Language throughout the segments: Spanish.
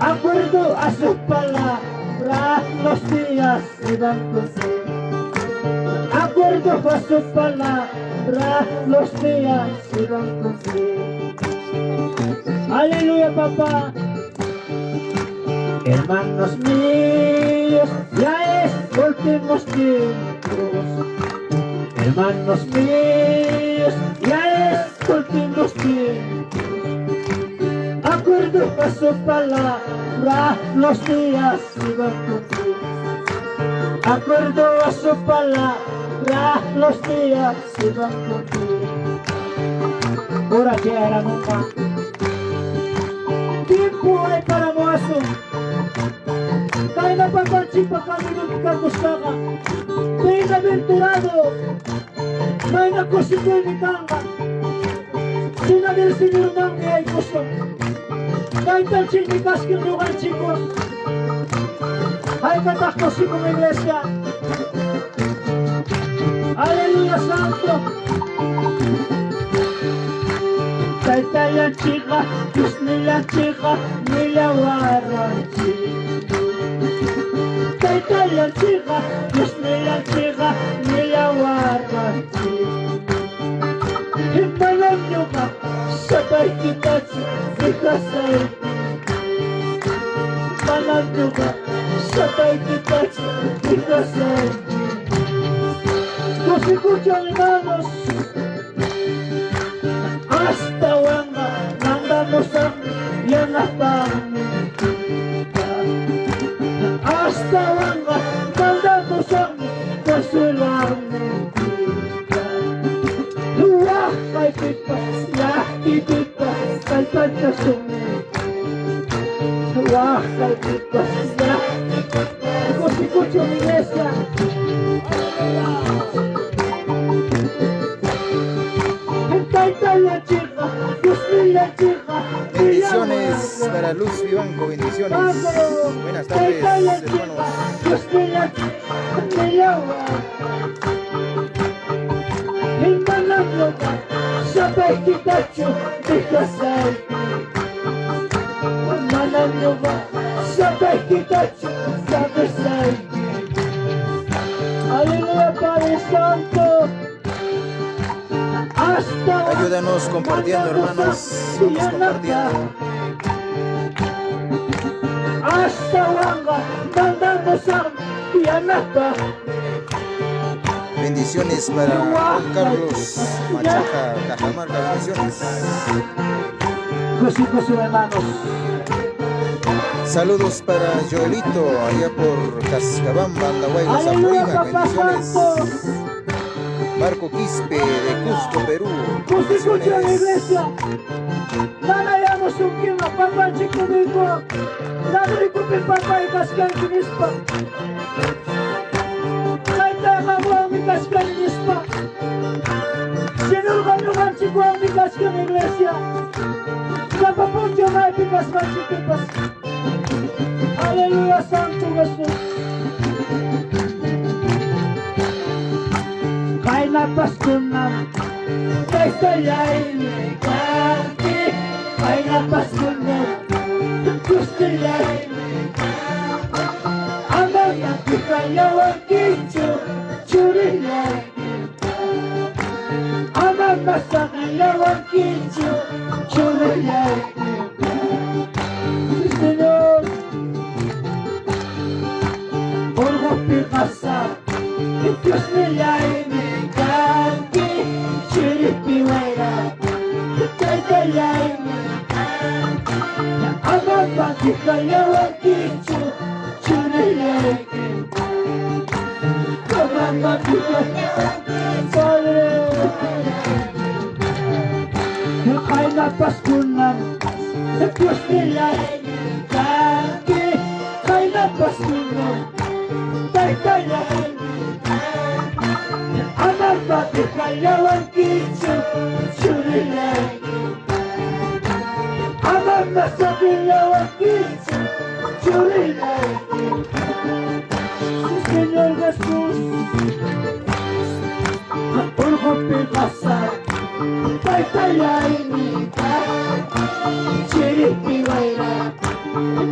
Acuerdo a sus palabras, los días iban cruzando. Acuerdo a sus palabras, los días iban cruzando. Aleluya, papá. Hermanos míos, ya es últimos tiempos. Hermanos míos, ya es últimos tiempos. Acuerdo a su palabra, los días iban cumplidos. Acuerdo a su palabra, los días iban cumplidos. Ahora que era mamá. Tiempo hay para mozo. Tayo na papansin pagkalinong kagustaga. Bienaventurado. May nakusigoy ni Kanga. Sinadil sinirunang ni ay gusto. Kahit ang chinikas kinukan chiko. Ay katakto si kong iglesia. Aleluya Santo. Taytayan chica, Diyos nila chica, nilawaran chica. Taytayan chica, Diyos nila chica, nilawaran chica. Himalam nyo ka, sabay kita chica sa Himalam nyo ka, sabay kita chica sa Los escuchan hermanos. Hasta wanga nandamos ang yanapang hasta wanga nandamos ang kasulang luwak kay pipas yaki pipas kay pagkasumi luwak kay pipas yaki pipas escucho mi iglesia. Bendiciones para Luz Vivanco, bendiciones. Buenas tardes, hermanos. Aleluya, Padre Santo. Ayúdanos compartiendo, hermanos. Vamos compartiendo. Hasta wanga, mandando sang pianata. Bendiciones para Juan Carlos Machaca, Cajamarca, bendiciones. Cosicos hermanos. Saludos para Joelito, allá por Cascabamba, Andahuaylas, Apurímac, bendiciones. Marco Quispe de Cusco, Perú. Escucha la iglesia. Nanayamos un kima, papá chico mismo. Nanayamos papá y cascan kinispa. Naitama mo ang kaskan kinispa. Sinulgan chico ang kaskan iglesia. Napapunjo na ikaskan chikipas. Aleluya, Santo Jesús. Kay napasko na, kay sayay ni Kanti. Kay napasko na, gusto yay ni Kanti. Ang mga kikayawang kincho, churi yay ni Kanti. Ang mga sakayawang kincho, churi yay ni Kanti. Senyor, urgo pikasa, Diyos nilay ni Kanti, chiripiwera, kayayay ni Kanti. Ang magkikayawang kincho, churiyay ni Kanti. Ang magkikayawang kincho, kay napasko na, Diyos nilay ni Kanti, kay napasko na, kayayay ni Anak bagi kayawan kincho, churiyay ni Kanti. Anak nasa kayawan kincho, churiyay ni Kanti. Señor Jesús, urgo pikasa, Pagtayainita, Chiripiwaira,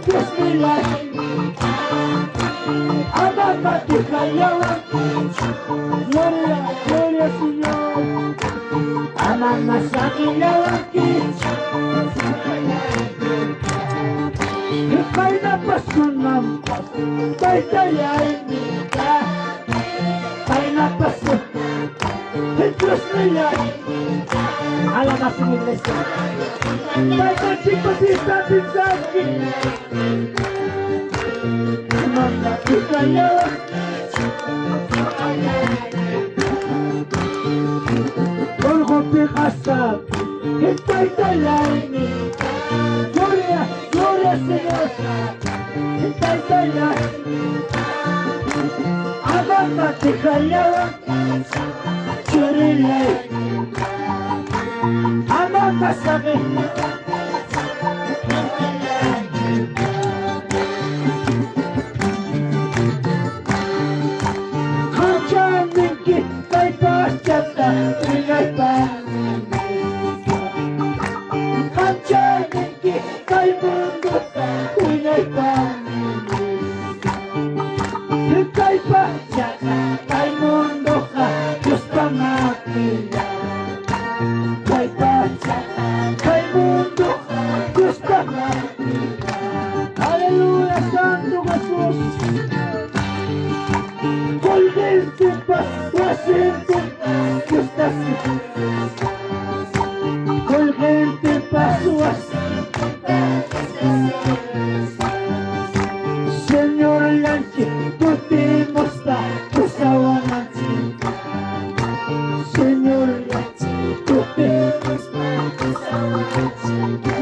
Diyos nilainita, Ama Matikalawan, Gloria, Gloria Señor, Ama Masakilawan, Ika'y napasunampas, Pagtayainita, Ika'y napasunampas, Diyos nilainita, alamas ng iglesia. Michael Chico Pista Pinzaki Manda Picaya Golgo Picasa Hintay Talayni Gloria, Gloria Señor Hintay Talayni Abang Picaya Churilay Ama kasabi Kachaninki kay pasyata Ingay pa Kachaninki kay mundo Ingay pa Kay pasyata kay mundo ka Diyos pangakila Kay pasyata, kay mundo, Diyos pangakila. Hallelujah, Santo Jesus. Colgente pa, Washington, Diyos na si Colgente pa, Washington, Señor Lanchi, putimos pa, usawan ang chika. Señor Lanchi, putimos pa, usawan ang chika.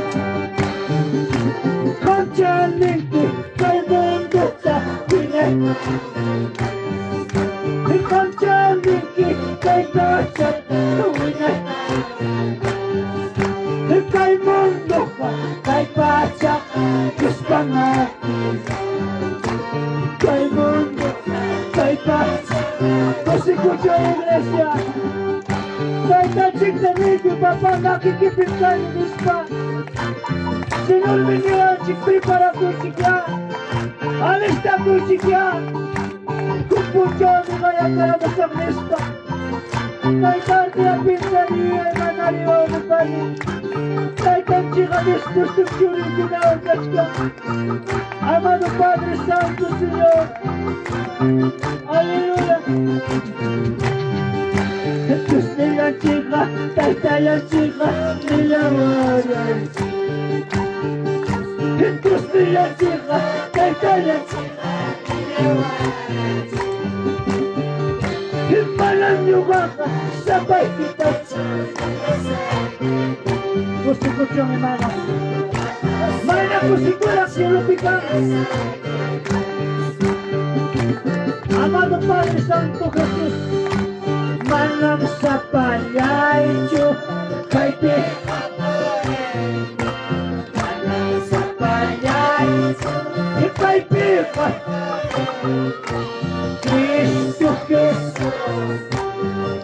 Kachalinki, kay mundo sa pinay. Kachalinki, kay kasya, tuwinay. Kay mundo ka, kay pasya, Diyos pangakila. Kay mundo, kay pasya, persekucho iglesia. Kay tachik sa video, Papa, nakikipit ka ni Nispa. Señor, venía chikpi para kuchikya. Alista kuchikya. Kupucho, ni kaya kaya sa Nispa. Kay tarde a pinsaría, emanario, ni pali. Kay tanchika distos, tukyuri, ginaogachka. Amado Padre Santo, Señor. Aleluya. Jesús nila chica, tayo chica, nila waray. Jesús nila chica, tayo chica, nila waray. Himalan niyo ka, sabay kita. Gusto ko siyang imama. May nakusigura siya lupikan. Amado Padre Santo Jesus, manang sa palaycho kay ti. Manang sa palaycho kay pipa. Cristo Jesus,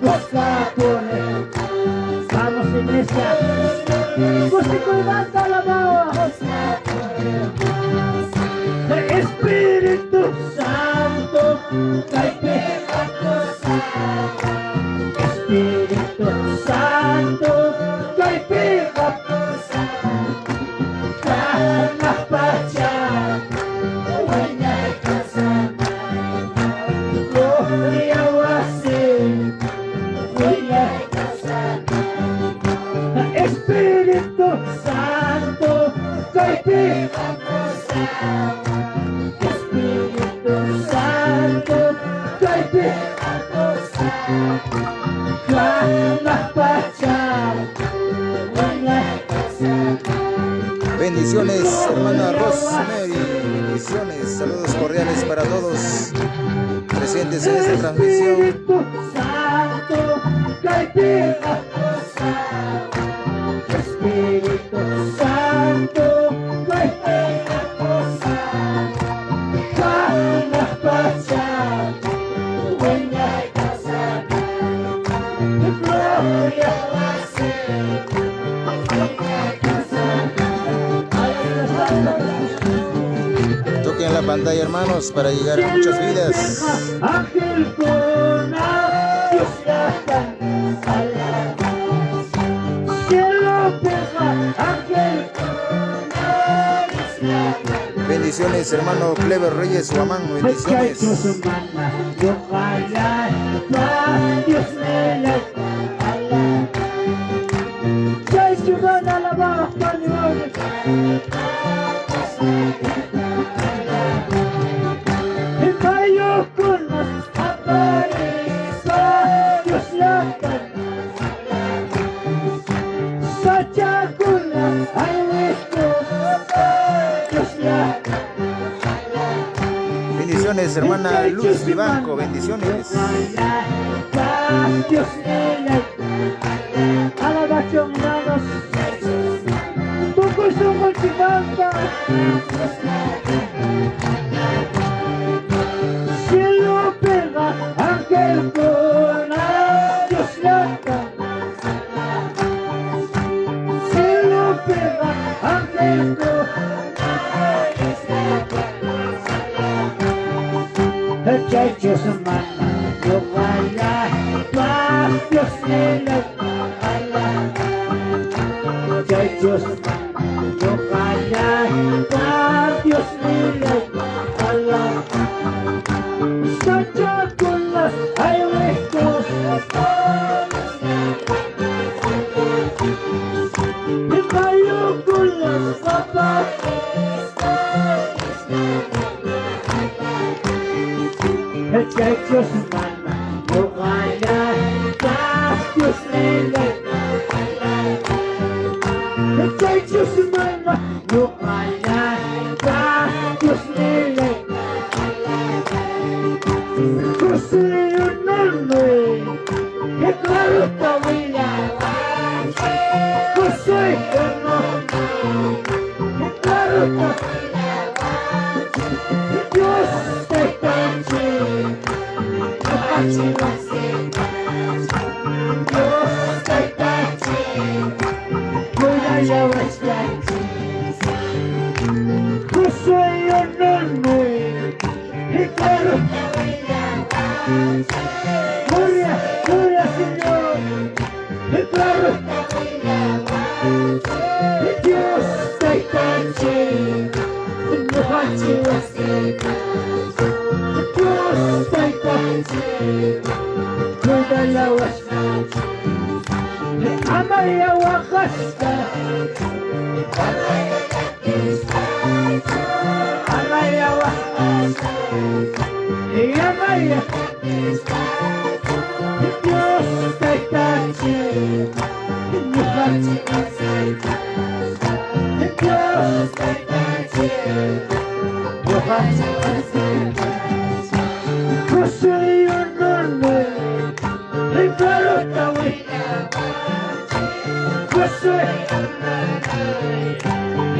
Gosapone. Vamos iglesia. Gusto ko ibanta alabawa. Espíritu Santo, kay pipa. Espíritu Santo, kay pipa. Tanah pacang, wanyay kasamay. Gloria wasing, wanyay kasamay. Espíritu Santo, kay pipa. Espíritu Santo, kay pipa. Tanah pacang, wanyay kasamay. Bendiciones, hermana Rosemary. Bendiciones, saludos cordiales para todos presentes en esta transmisión. Espíritu Santo, kay pipa. Espíritu Santo, kay pipa. Tanah pacang, wanyay kasamay. Gloria pantalla, hermanos, para llegar a muchas vidas. Ángel con Dios llama, cielo pega, ángel con Dios llama. Bendiciones, hermano Clever Reyes Huamán, bendiciones. Dios me la Bendiciones, hermana Luz Vivanco, bendiciones. Dios alabación danos, poco son cultivando, cielo pega, ángel con Dios llama, cielo pega, ángel con Dios llama. Yo vaya, paz, Dios me la Dios, yo vaya, paz, Dios me la Sacha con las aires, me bailo con las papas. Dios manda, yo vaya, paz, Dios me la Dios manda, yo vaya, paz, Dios me la José Hernández, que claro familia, José Hernández, que claro familia, Dios te canche. Amaya Wakasta, Amaya Wakasta, Amaya, Dios te cache, Dios te cache, José Hernández, Ricardo Tawila, José Hernández,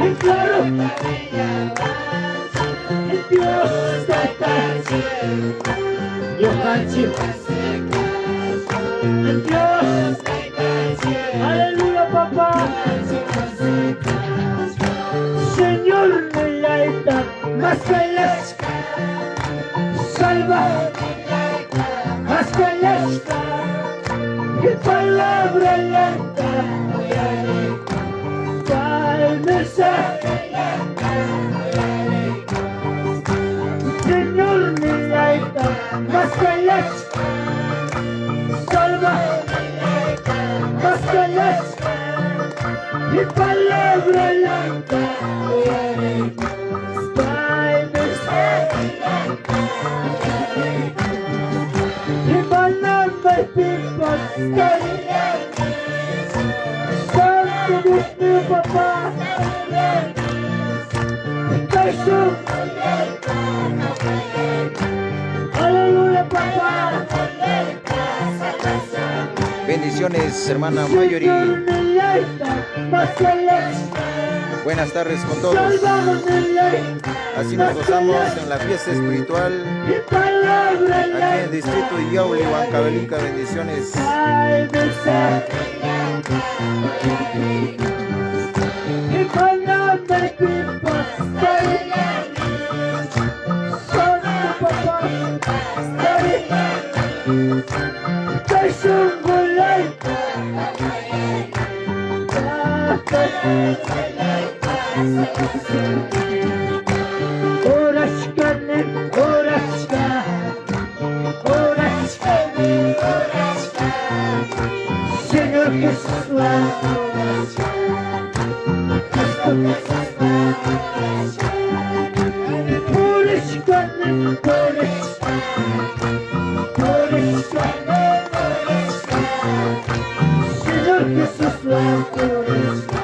Ricardo Tawila, Dios te cache, Dios cache, Dios te cache, aleluya papá, Señor de la edad más feliz, salva más feliz, que palabra lenta, tal mensaje, Señor de la edad más feliz, salva más feliz, que palabra lenta, tal mensaje. People, Santo Dios mío, papá, Jesús, aleluya, papá. Bendiciones, hermana Mayori. Buenas tardes con todos. Así nos gozamos en la fiesta espiritual aquí en el distrito de Yauli, Huancavelica. Bendiciones. kay sunggulay oras ka na, oras ka, oras ka, oras ka, Señor Jesús, oras ka, Cristo Jesús, oras ka na, oras ka, oras ka, oras ka, Señor Jesús, oras ka,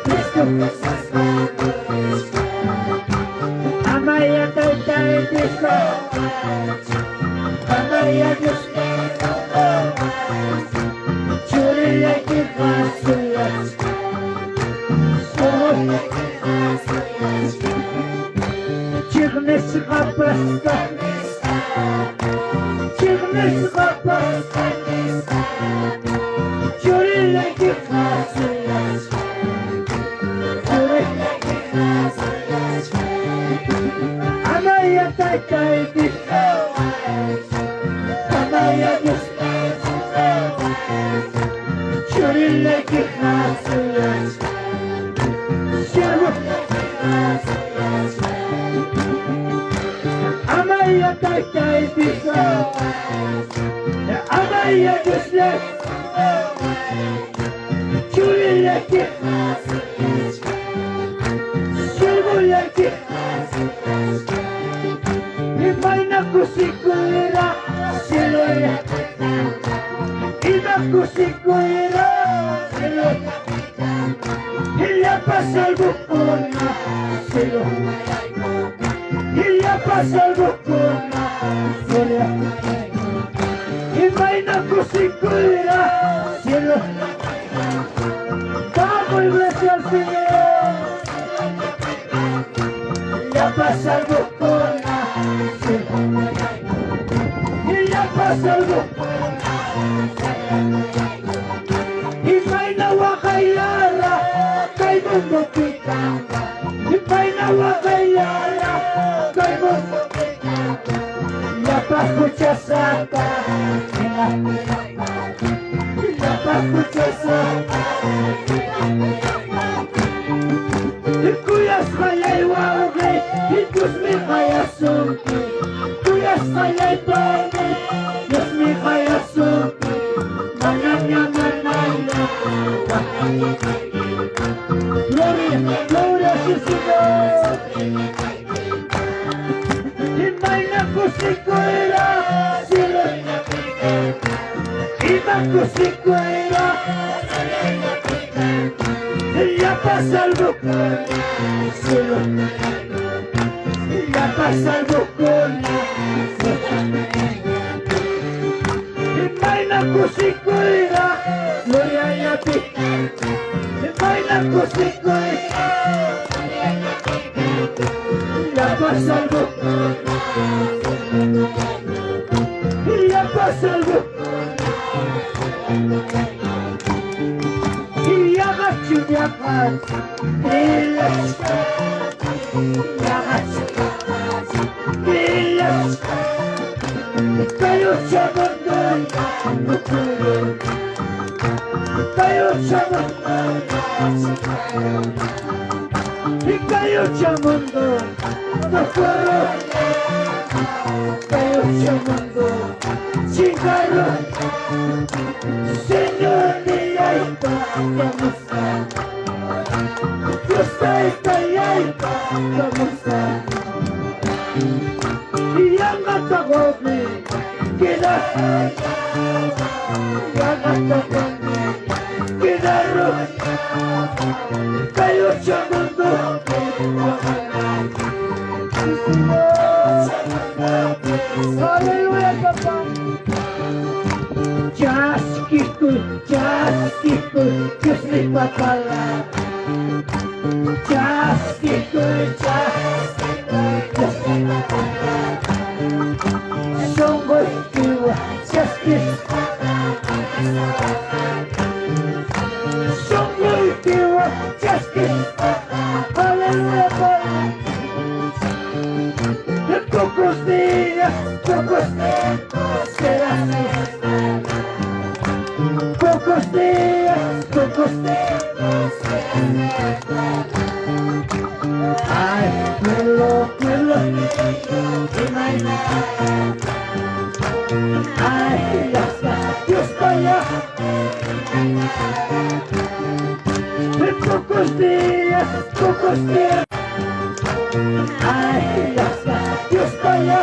Cristo Jesús, oras ka. Amaya Tatay Dito, Amaya Diyos Dito, Chulila Kikasulas, Chulila Kikasulas, Chignis Kapasta, Chignis Kapasta, Chulila Kikasulas, Chulila Kikasulas, Amaya Tatay Dito, Amaya Diyos Dito, Chulila Kikasulas, Chulila Kikasulas, Amaya Tatay Dito, Amaya Diyos Dito, Chulila Kikasulas, Chulila Kikasulas, Imay na kusikulira, siloya, Ina kusikulira, siloya, Illa pasal bukuna, siloya, Illa pasal bukuna, siloya, Imay na kusikulira, siloya, Vamos iglesia al Señor, Illa pasal bukuna, Illa pasal bukuna, Imay nawa kayara, kay mundo kita, Imay nawa kayara, kay mundo kita, Illa pakucha saka, Illa pakucha saka, Ikuyas kaya'y wawagay, Ikus mi kaya sumpi, Ikuyas kaya'y pangay, Diyos mi kaya sumpi, Mananya manaya, Gloria, gloria sa Señor. Imay na kusikwera, sila, Imay kusikwera, Ella pasa al bocón, solo, Ella pasa al bocón, Imay na kusikwera, gloria a ti, Imay na kusikwera, Ella pasa al bocón, Ella pasa al bocón, Yakat, Ilas, Yakat, Ilas, Kayo sa mundo, Kayo sa mundo, Kayo sa mundo, Kayo sa mundo, Chingaro, Señor niya ito, kamusta? Gusto kaya ito, kamusta? Iyang katakobi, kinahaya, iyang katakobi, kinaro, kayo sa mundo, Hallelujah, Papa! Jaskiku, Diyos may papala. Jaskiku, Diyos may papala. Sunggoy kiwa, Jaskiku. Sunggoy kiwa, Jaskiku. Hallelujah, Papa! Tocos días, pocos días. Ay, ya está, Dios vaya.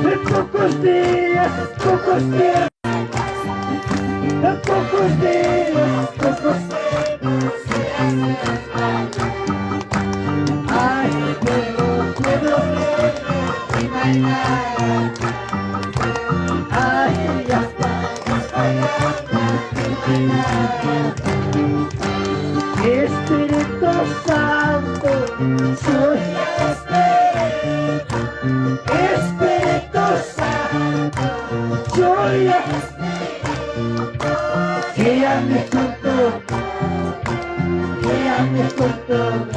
De pocos días, pocos días. De pocos días, pocos días. Ay, puedo, ay, ya está. Espíritu Santo, soy Espíritu Santo, soy guíame con todo, guíame con todo.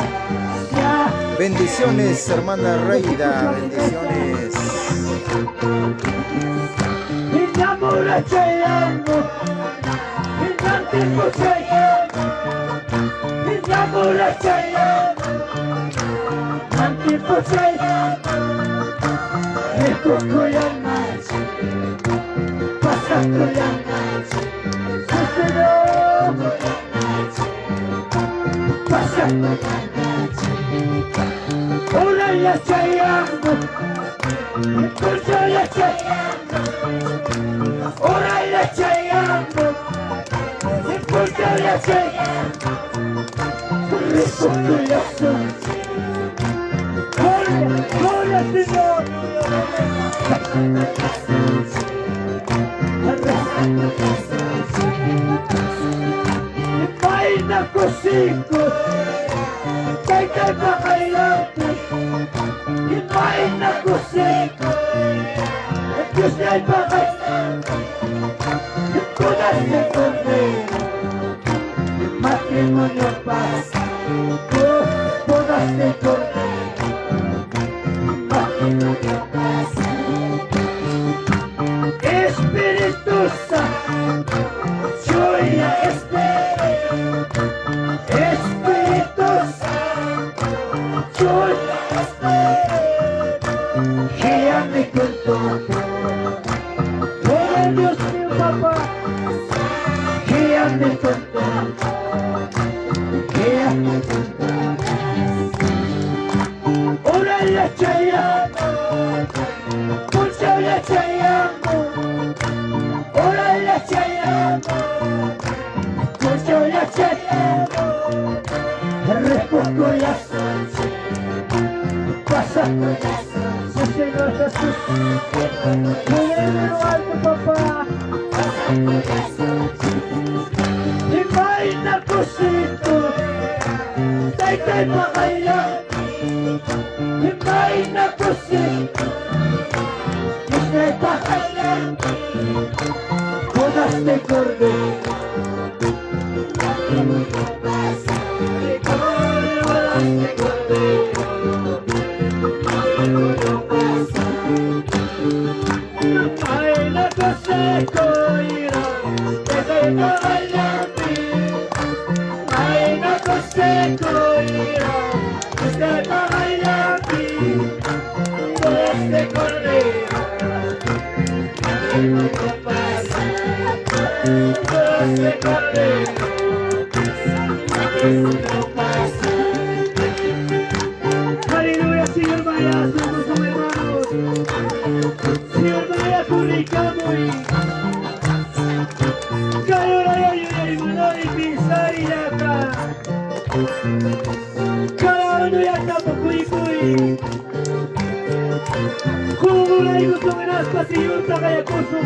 Bendiciones, hermana Reida, bendiciones. Innamora ci amo, innantico ci amo, innamora ci amo, innantico ci amo. E poco ya nace, pasando ya nace, pasando ya nace. Ora ya ci amo, impulso ya ci amo. Ora ya ci amo, impulso ya ci amo. Risotto ya sono. Gloria Signore. Fai na così, dai che bacaiato. Fai na così, e più stai bacaiato. Podaste con me, matrimonio pasa. Podaste con me, matrimonio pasa. Espíritu Santo, gioia Espíritu Santo, gioia Espíritu, guíame con todo. Oh Dios mío, papá, guíame con todo, guíame con todo. Ora la ci amo, pulso la ci amo. Ora la ci amo, pulso la ci amo. Repoco la soce, pasando la soce. Señor Jesús, muy alto, papá. Pasando la soce. Imagina cosito, dai che bacaiato. Imagina cosito, che stai bacaiato. Podaste cordero, matrimonio pasa. Podaste cordero, matrimonio pasa. Imagina cosito, che stai bacaiato. Imagina cosito, che stai bacaiato. Podaste cordero, matrimonio pasa. Podaste cordero, matrimonio pasa. Aleluya, Señor, vaya, somos sus hermanos. Señor, vaya, comunicamos y Calora y hermano y pisar y acá. Cada uno ya está por cuy. Como la digo, son en aspas y yurta, vaya, coso.